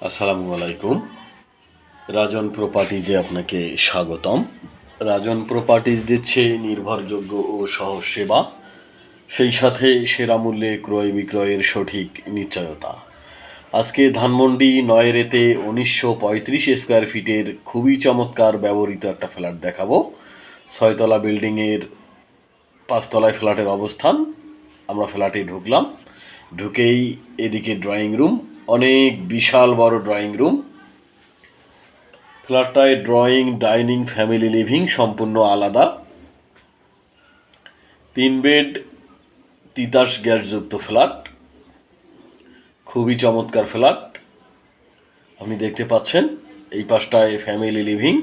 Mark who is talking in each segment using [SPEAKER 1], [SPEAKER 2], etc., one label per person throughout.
[SPEAKER 1] আসসালামু আলাইকুম। রাজন প্রপার্টিজে আপনাকে স্বাগতম। রাজন প্রপার্টিজ দিচ্ছে নির্ভরযোগ্য ও সহজ সেবা, সেই সাথে সেরা মূল্যে ক্রয় বিক্রয়ের সঠিক নিশ্চয়তা। আজকে ধানমন্ডি নয়রেতে 1935 স্কোয়ার ফিটের খুবই চমৎকার ব্যবহৃত একটা ফ্ল্যাট দেখাবো। 6তলা বিল্ডিংয়ের 5তলায় ফ্ল্যাটের অবস্থান। আমরা ফ্ল্যাটে ঢুকলাম, ঢুকেই এদিকে ড্রয়িং রুম, অনেক বিশাল বড় ড্রয়িং রুম। ফ্ল্যাটটায় ড্রয়িং, ডাইনিং, ফ্যামিলি লিভিং সম্পূর্ণ আলাদা। 3 বেড, তিতাস গ্যাসযুক্ত ফ্ল্যাট, খুবই চমৎকার ফ্ল্যাট। আপনি দেখতে পাচ্ছেন এই পাশটায় ফ্যামিলি লিভিং,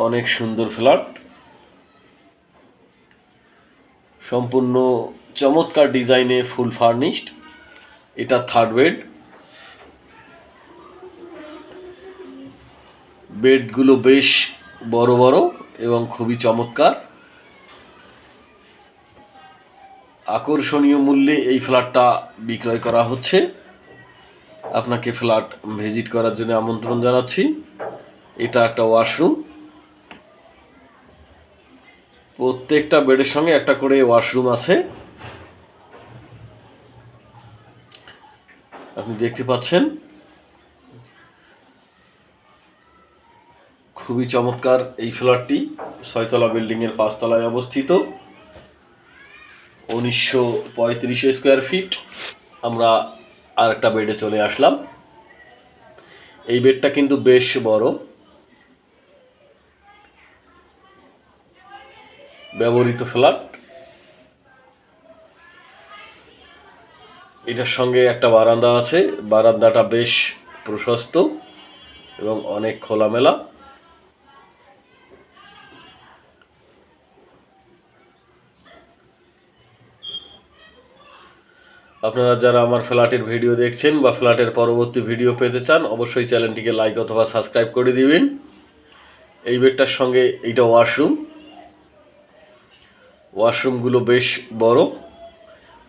[SPEAKER 1] অনেক সুন্দর ফ্ল্যাট, সম্পূর্ণ চমৎকার ডিজাইনে ফুল ফার্নিশড। এটা 3rd বেড। বেডগুলো বেশ বড় বড় এবং খুবই চমৎকার। আকর্ষণীয় মূল্যে এই ফ্ল্যাটটা বিক্রয় করা হচ্ছে। আপনাকে ফ্ল্যাট ভিজিট করার জন্য আমন্ত্রণ জানাচ্ছি। এটা একটা ওয়াশরুম, প্রত্যেকটা বেডের সঙ্গে একটা করে ওয়াশরুম আছে। আপনি দেখতে পাচ্ছেন খুবই চমৎকার এই ফ্ল্যাটটি 6তলা বিল্ডিংয়ের 5তলায় অবস্থিত। 1935 স্কোয়ার ফিট। আমরা আর একটা বেডে চলে আসলাম। এই বেডটা কিন্তু বেশ বড়, ব্যবহৃত ফ্ল্যাট। এটার সঙ্গে একটা বারান্দা আছে, বারান্দাটা বেশ প্রশস্ত এবং অনেক খোলামেলা। আপনারা যারা আমার ফ্ল্যাটের ভিডিও দেখছেন বা ফ্ল্যাটের পরবর্তী ভিডিও পেতে চান, অবশ্যই চ্যানেলটিকে লাইক অথবা সাবস্ক্রাইব করে দিবেন। এই বেডটার সঙ্গে এইটা ওয়াশরুম, ওয়াশরুমগুলো বেশ বড়।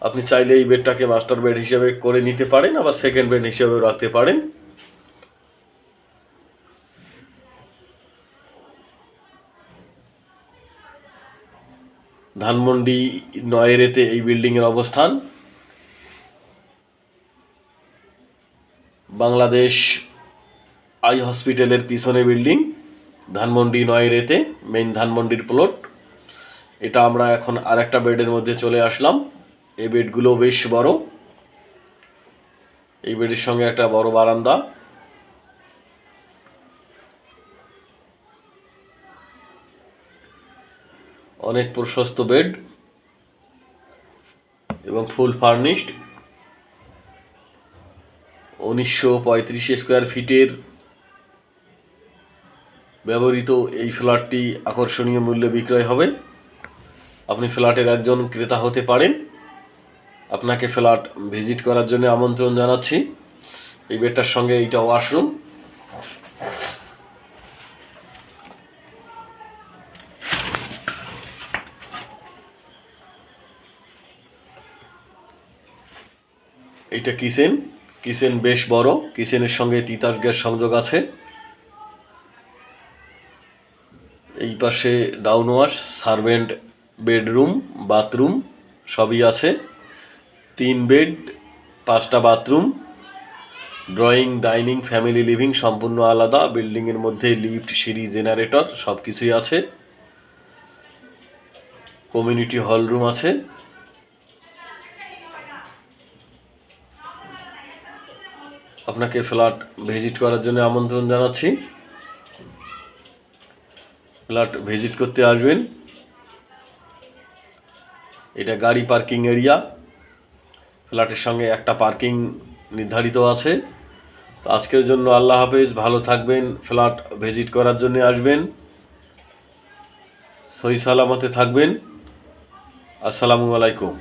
[SPEAKER 1] আপনি চাইলে এই বেডটাকে মাস্টার বেড হিসেবে করে নিতে পারেন, আবার সেকেন্ড বেড হিসেবেও রাখতে পারেন। ধানমন্ডি নয়রেতে এই বিল্ডিংয়ের অবস্থান। বাংলাদেশ আই হসপিটালের পিছনে বিল্ডিং, ধানমন্ডি নয়রেতে, মেইন ধানমন্ডির প্লট। এটা আমরা এখন আর একটা বেডের মধ্যে চলে আসলাম। এই বেডগুলো বেশ বড়। এই বেডের সঙ্গে একটা বড় বারান্দা, অনেক প্রশস্ত বেড এবং ফুল ফার্নিশড। 1935 স্কোয়ার ফিটের ব্যবহৃত এই ফ্ল্যাটটি আকর্ষণীয় মূল্যে বিক্রয় হবে। আপনি ফ্ল্যাটের একজন ক্রেতা হতে পারেন। আপনাকে ফ্ল্যাট ভিজিট করার জন্য আমন্ত্রণ জানাচ্ছি। এই বেডটার সঙ্গে এইটা ওয়াশরুম। এইটা কিচেন, কিচেন বেশ বড়। কিচেনের সঙ্গে তিতাস গ্যাস সংযোগ আছে। এই পাশে down wash, servant bedroom, bathroom সবই আছে। 3 বেড, 5টা bathroom, drawing, dining, family living সম্পূর্ণ আলাদা। বিল্ডিংয়ের মধ্যে লিফট, সিঁড়ি, জেনারেটর সব কিছুই আছে। কমিউনিটি হল রুম আছে। আপনাকে ফ্ল্যাট ভিজিট করার জন্য আমন্ত্রণ জানাচ্ছি। ফ্ল্যাট ভিজিট করতে আসবেন। এটা গাড়ি পার্কিং এরিয়া। ফ্ল্যাটের সঙ্গে একটা পার্কিং নির্ধারিত আছে। তো আজকের জন্য আল্লাহ হাফেজ, ভালো থাকবেন। ফ্ল্যাট ভিজিট করার জন্য আসবেন। সহি সালামতে থাকবেন। আসসালামু আলাইকুম।